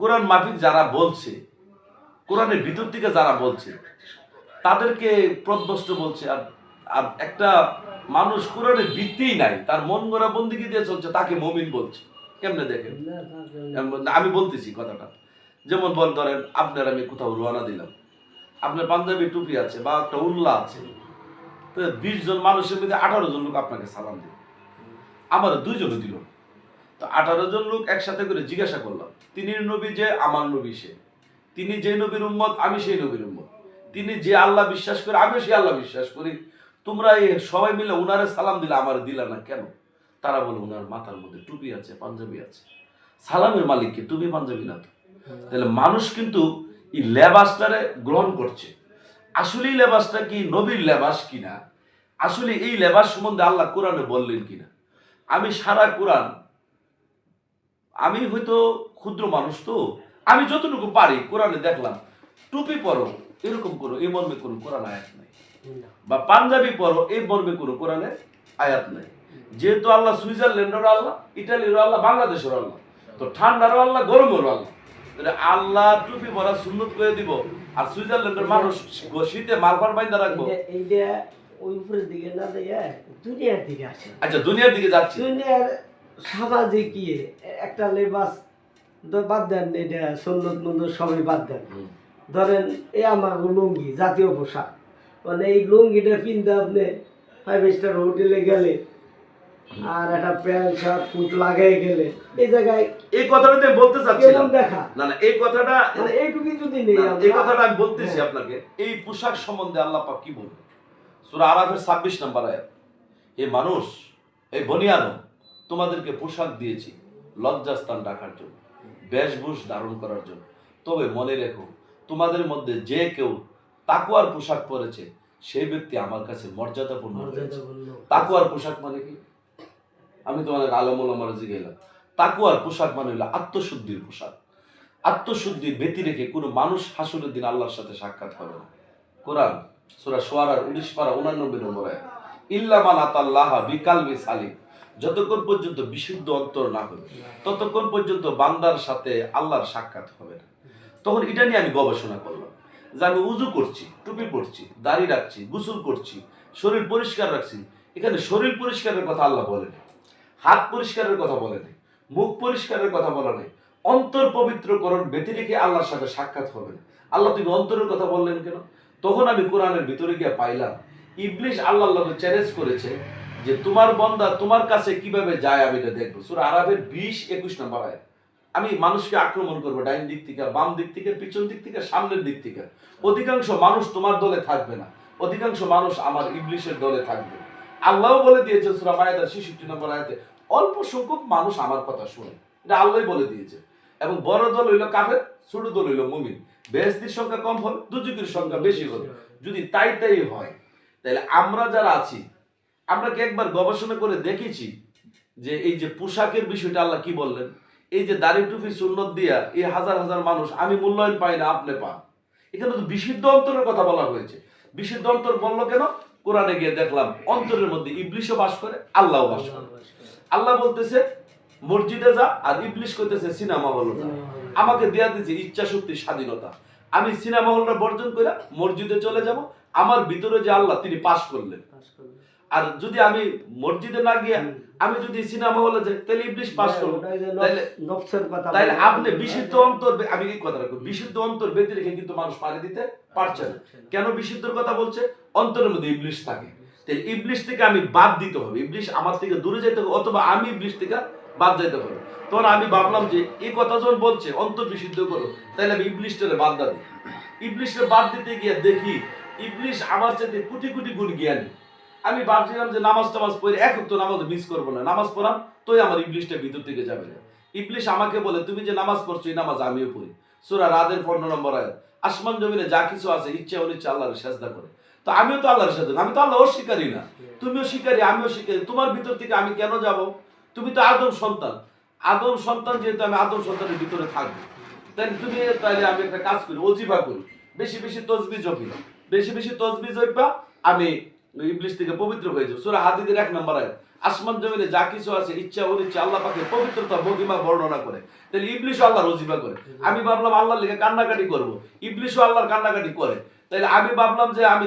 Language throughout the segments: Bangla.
কোরআন মাফিক যারা বলছে, কোরআনের ভিতর থেকে যারা বলছে তাদেরকে প্রদবষ্ট বলছে। আর আর একটা মানুষ কোরআনের ভিত্তিই নাই, তার মন গড়া বন্দিগি দিয়ে চলছে, তাকে মুমিন বলছে। কেমনে দেখেন? আমি বলতেছি কথাটা, যেমন বল ধরেন আপনার আমি কোথাও রওনা দিলাম, আপনার পাঞ্জাবি টুপি আছে বা একটা উল্লা আছে, তো 20 জন মানুষের মধ্যে 18 জন লোক আপনাকে সালাম দিল, আমার 2 জনও দিল। তো 18 জন লোক একসাথে করে জিজ্ঞাসা করলাম, তিনি নবী যে আমার নবী সে, তিনি যে নবীর উম্মত আমি সেই নবীর উম্মত, তিনি যে আল্লাহ বিশ্বাস করে আমি সেই আল্লাহ বিশ্বাস করি, তোমরা এই সবাই মিলে উনারে সালাম দিলে আমার দিলা না কেন? তারা বলে উনার মাথার মধ্যে টুপি আছে, পাঞ্জাবি আছে। সালামের মালিককে টুপি পাঞ্জাবি না তো? তাহলে মানুষ কিন্তু এই লেবাসটারে গ্রহণ করছে। আসলে এই লেবাসটা কি নবীর লেবাস কিনা, আসলে এই লেবাস সম্বন্ধে আল্লাহ কোরআনে বললেন কিনা? আমি সারা কোরআন, আমি হয়তো ক্ষুদ্র মানুষ, তো আমি যতটুকু পারি কোরআনে দেখলাম টুপি পরো এরকম করো এই মর্মে কোনো কোরআন আয়াত নাই, বা পাঞ্জাবি পরো এই মর্মে কোনো কোরআনে আয়াত নাই। যেহেতু আল্লাহ সুইজারল্যান্ডের আল্লাহ, ইটালির আল্লাহ, বাংলাদেশের আল্লাহ, তো ঠান্ডারও আল্লাহ, গরমের আল্লাহ, আল্লাহ টুপি পরা সুন্নত করে দিব, আর সুইজারল্যান্ডের মানুষ শীতে মালফার বাইন্দা রাখবো। এইটা ওই উপরের দিকে না দেখে দুনিয়ার দিকে আসে। আচ্ছা, দুনিয়ার দিকে যাচ্ছি। দুনিয়ার সামাজিক ইয়ে একটা লেবাস বাদ দেন, এটা সুন্নত মুন্নত সবই বাদ দেন। ধরেন এই আমার লুঙ্গি জাতীয় পোশাক, মানে এই লুঙ্গিটা পিনতে আপনি 5 স্টার হোটেলে গেলে আর একটা প্যান্ট শার্ট ফুট লাগাই গেলে এই জায়গায় এই কথাটা বলতে চাচ্ছিলাম, দেখা না না এই কথাটা মানে এইটুকুই যদি নেই, এই কথাটা আমি বলতেছি আপনাকে। এই পোশাক সম্বন্ধে আল্লাহ পাক কি বলবেন? সূরা আরাফের 26 নম্বর আয়াত, হে মানুষ, এই বনি আদম, তোমাদেরকে পোশাক দিয়েছি লজ্জাস্থান ঢাকার জন্য, বেশভূষ ধারণ করার জন্য। তবে মনে রেখো, তোমাদের মধ্যে যে কেউ তাকওয়ার পোশাক পরেছে সেই ব্যক্তি আমার কাছে মর্যাদাপূর্ণ হয়েছে। তাকওয়ার পোশাক মানে কি? আমি তোমাদের আলম ওলামার জিজ্ঞাসা, তাকওয়ার পোশাক মানে হলো আত্মশুদ্ধির পোশাক। আত্মশুদ্ধির ব্যতি রেখে কোনো মানুষ হাসরের দিন আল্লাহর সাথে সাক্ষাৎ হবে না। কোরআন সূরা শুআরার 19 পারা 89 নম্বর আয়াত, ইল্লা মান আতাল্লাহা বিকালবি সালিম, যতক্ষণ পর্যন্ত বিশুদ্ধ অন্তর না হবে ততক্ষণ পর্যন্ত বান্দার সাথে আল্লাহর সাক্ষাৎ হবে না। তখন এটা নিয়ে আমি গবেষণা করলাম যে আমি উযু করছি, টুপি পরছি, দাড়ি রাখছি, গোসল করছি, শরীর পরিষ্কার রাখছি, এখানে শরীর পরিষ্কারের কথা আল্লাহ বলেন, হাত পরিষ্কারের কথা বলেন, মুখ পরিষ্কারের কথা বলা নেই। অন্তর পবিত্রকরণ ব্যতি রেখে আল্লাহর সাথে সাক্ষাৎ হবে না। আল্লাহ তুমি অন্তরের কথা বললেন কেন? তখন আমি কোরআনের ভিতরে গিয়ে পাইলাম ইবলিস আল্লাহর লগে চ্যালেঞ্জ করেছে যে তোমার বান্দা তোমার কাছে কিভাবে যায় আমি এটা দেখবো। সূরা আরাফের 20-21 নম্বর আয়াত, আমি মানুষকে আক্রমণ করবো ডাইন দিক থেকে, বাম দিক থেকে, পিছন দিক থেকে, সামনের দিক থেকে। অধিকাংশ মানুষ তোমার দলে থাকবে না, অধিকাংশ মানুষ আমার ইবলিসের দলে থাকবে। আল্লাহ বলে দিয়েছেন সূরা মায়েদার 66 নম্বর আয়াতে, অল্প সংখ্যক মানুষ আমার কথা শুনে, এটা আল্লাহই বলে দিয়েছে। এবং বড় দল হইল কাফের, ছোট দল হইল মুমিন। বেহেশতের সংখ্যা কম হবে, দুজকের সংখ্যা বেশি হবে। যদি তাই হয়, তাহলে আমরা যারা আছি, আমরা কি একবার গবেষণা করে দেখেছি যে এই যে পোশাকের বিষয়টা আল্লাহ কি বললেন? এই যে দাড়ি টুপি সুন্নত দিয়া এই হাজার হাজার মানুষ, আমি মূল্যায়ন পাই না, আপনি পান। এখানে তো বিশুদ্ধ অন্তরের কথা বলা হয়েছে। বিশুদ্ধ অন্তর বললো কেন? কোরআনে গিয়ে দেখলাম অন্তরের মধ্যে ইবলিশও বাস করে, আল্লাহও বাস করে। আল্লাহ বলতেছে মসজিদে যা, আর ইবলিশ করতেছে সিনেমা হল যা। আমাকে দেয়া দিয়েছে ইচ্ছা শক্তি, স্বাধীনতা। আমি সিনেমা হলটা বর্জন করে মসজিদে চলে যাব, আমার ভিতরে যে আল্লাহ তিনি পাস করলেন। আর যদি আমি মসজিদে না গিয়ে আমি যদি সিনেমা হলে যাই, তাহলে ইবলিশ পাস করবো। তাহলে আপনি বিশুদ্ধ অন্তর, আমি এই কথা রাখবো, বিশুদ্ধ অন্তর বেঁধে রেখে কিন্তু মানুষ পাড়ি দিতে পারছে না। কেন বিশুদ্ধর কথা বলছে? অন্তরের মধ্যে ইবলিশ থাকে। তাহলে ইবলিশ থেকে আমি বাদ দিতে হবে, ইবলিশ আমার থেকে দূরে যেতে হবে, অথবা আমি ইবলিশ থেকে বাদ যেতে হবে। তখন আমি ভাবলাম যে এই কথা যখন বলছে অন্তর বিশুদ্ধ করো, তাহলে আমি ইবলিশটারে বাদ দিই। ইবলিশকে বাদ দিতে গিয়ে দেখি ইবলিশ আমার সাথে কোটি কোটি গুণ জ্ঞানী। আমি ভাবছিলাম যে নামাজ টামাজ পড়ে এক তো নামাজ মিস করবো না, নামাজ পড়াম তোই আমার ইবলিশটা ভিতর থেকে যাবে না। ইবলিশ আমাকে বলে তুমি যে নামাজ পড়ছো এই নামাজ আমিও পড়ি। সূরা রাদের 15 নম্বর আয়াত, আসমান জমিনে যা কিছু আছে ইচ্ছা অনিচ্ছা আল্লাহর সাজদা করে। তো আমিও তো আল্লাহর সাজদা, আমি তো আল্লাহ অস্বীকারী না, তুমিও স্বীকারী আমিও স্বীকারী। তোমার ভিতর থেকে আমি কেন যাব? তুমি তো আদম সন্তান, আদম সন্তান যেহেতু আমি আদম সন্তানের ভিতরে থাকবো, তাইলে আমি একটা কাজ করি, ওজিফা করি, বেশি বেশি তসবিহ জপি, বেশি বেশি তসবিহ জপা আমি ইবলিশ থেকে পবিত্র হয়ে যাবো। সূরা হাদীদের 1 নম্বর আয়াত, আসমান জমিনে যা কিছু আছে ইচ্ছা অনিচ্ছা আল্লাহ পাকের পবিত্রতা মহিমা বর্ণনা করে, তাহলে ইবলিশও আল্লাহর ওজিফা করে। আমি ভাবলাম আল্লাহর লেগে কান্নাকাটি করবো, ইবলিশও আল্লাহর কান্নাকাটি করে। তাহলে আমি ভাবলাম যে আমি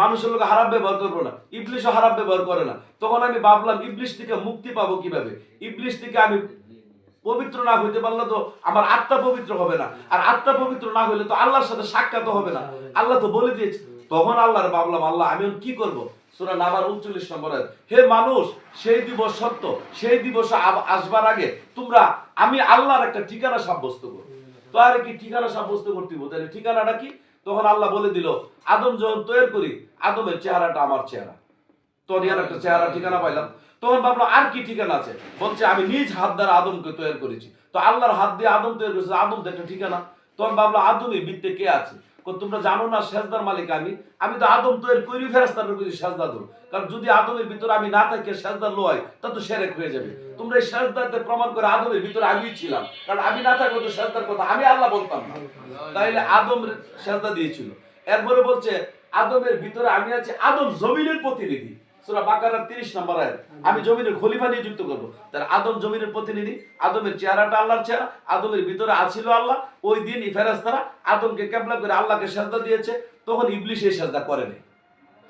মানুষের লোক খারাপ ব্যবহার করবো না, ইবলিশও খারাপ ব্যবহার করে না। তখন আমি ভাবলাম ইবলিশ থেকে মুক্তি পাবো কিভাবে? ইবলিশ থেকে আমি পবিত্র না হইতে পারলে তো আমার আত্মা পবিত্র হবে না, আর আত্মা পবিত্র না হইলে তো আল্লাহর সাথে সাক্ষাৎ হবে না। আল্লাহ তো বলে দিয়েছে। তখন আল্লাহর ভাবলাম আল্লাহ আমি কি করব? সূরা নাবার 39 নম্বর আয়াত, হে মানুষ, সেই দিবস সত্য, সেই দিবস আসবার আগে তোমরা আমি আল্লাহর একটা ঠিকানা সাব্যস্ত করো। তো আর কি ঠিকানা সাব্যস্ত করতে হবে? তাহলে ঠিকানাটা কি? তখন আল্লাহ বলে দিল, আদম যখন তৈরি করি, আদমের চেহারাটা আমার চেহারা। তখন একটা চেহারা ঠিকানা পাইলাম। তখন ভাবলাম আর কি ঠিকানা আছে? বলছে আমি নিজ হাত দ্বারা আদমকে তৈরি করেছি। তো আল্লাহর হাত দিয়ে আদম তৈরি করেছে, আদম তো একটা ঠিকানা। তখন ভাবলাম আদমের বৃত্তে কে আছে? তোমরা জানো না সেজদার মালিক আমি তো আদম তৈরি করি ফেরেশতাদের করি সেজদা দেব। কারণ যদি আদমের ভিতরে আমি না থাকি সেজদা লয়, তা তো শিরক হয়ে যাবে। তোমরা এই সেজদাতে প্রমাণ করে আদমের ভিতরে আমি ছিলাম, কারণ আমি না থাকলে তো সেজদার কথা আমি আল্লাহ বলতাম না। তাইলে আদম সেজদা দিয়েছিল। এরপরে বলছে আদমের ভিতরে আমি আছি, আদম জমিনের প্রতিনিধি। সূরা বাকারার 30 নম্বর আয়াত, আমি জমিনের খলিফা নিযুক্ত করব। তাহলে আদম জমিনের প্রতিনিধি, আদমের চেহারাটা আল্লাহর চেহারা, আদমের ভিতরে আছিল আল্লাহ। ওই দিন ফেরেশতারা আদমকে কিবলা করে আল্লাহকে সিজদা দিয়েছে। তখন ইবলিস এই সিজদা করে নাই,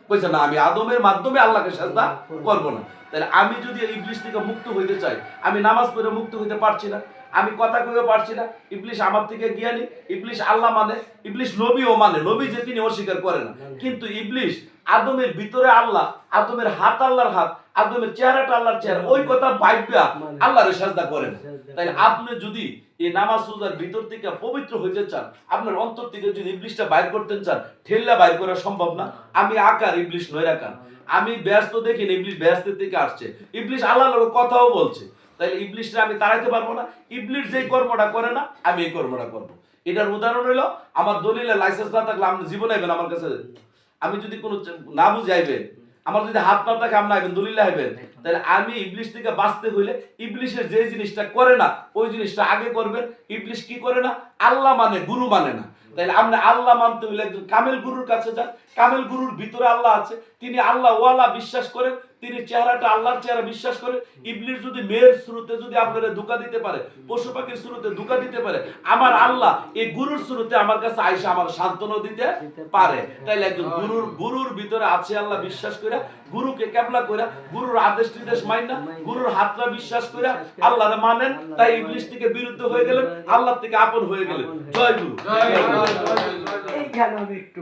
কইছে না আমি আদমের মাধ্যমে আল্লাহকে সিজদা করব না। তাহলে আমি যদি ইবলিস থেকে মুক্ত হইতে চাই, আমি নামাজ পড়ে মুক্ত হইতে পারছি না, আমি কথা কইতে পারছি না। ইবলিস আমার থেকে জ্ঞানী, ইবলিস আল্লাহ মানে, ইবলিস নবীও মানে, নবী যে তিনি অস্বীকার করে না। কিন্তু ইবলিস আদমের ভিতরে আল্লাহ, আদমের হাত আল্লাহর হাত, আদমের চেহারাটা আল্লাহর চেহারা, ওই কথা ভাইবা আল্লাহর সিজদা করেন। তাই আপনি যদি এই নামাজ রোজার ভিতর থেকে পবিত্র হইতে চান, আপনার অন্তর থেকে যদি ইবলিসটা বাইর করতে চান, ঠেললা বাইর করা সম্ভব না। আমি আকার, ইবলিস নৈরাকার। আমি ব্যস্ত দেখি না, ইবলিস ব্যস্ত থেকে আসছে। ইবলিস আল্লাহর লগে কথাও বলছে। তাইলে ইবলিসটা আমি তাড়াইতে পারবো না। ইবলিস যেই কর্মটা করে না, আমি এই কর্মটা করব। এটার উদাহরণ হইলো, আমার দলিলে লাইসেন্স না থাকলে আপনি জীবনে আইবেন আমার কাছে। আমি যদি কোনো না বুঝে আইবেন, আমার যদি হাত না থাকে আপনি আইবেন, দলিলে আইবেন। তাহলে আমি ইবলিস থেকে বাঁচতে হইলে ইবলিসের যে জিনিসটা করে না, ওই জিনিসটা আগে করবেন। ইবলিস কি করে না? আল্লাহ মানে, গুরু মানে না। তাইলে আপনি আল্লাহ মানতে হইলে একজন কামেল গুরুর কাছে যান। কামেল গুরুর ভিতরে আল্লাহ আছে, তিনি আল্লাহ ওয়ালা বিশ্বাস করেন, তিনি চেহারাটা আল্লাহর চেহারা বিশ্বাস করে। ইবলিস যদি মেয়ের শুরুতে যদি আপনারা ধোঁকা দিতে পারে, পশু পাখির শুরুতে ধোঁকা দিতে পারে, আমার আল্লাহ এই গুরুর শুরুতে আমার কাছে আইসা আমার সান্ত্বনা দিতে পারে। তাইলে একজন গুরুর ভিতরে আছে আল্লাহ বিশ্বাস করে, গুরুকে কেবলা করে, গুরুর আদেশ নির্দেশ মাইনা, গুরুর হাতটা বিশ্বাস করে আল্লাহরে মানেন। তাই ইবলিস থেকে বিরুদ্ধ হয়ে গেলেন, আল্লাহ থেকে আপন হয়ে গেলেন। জয় গুরু। এইখানে আমি একটু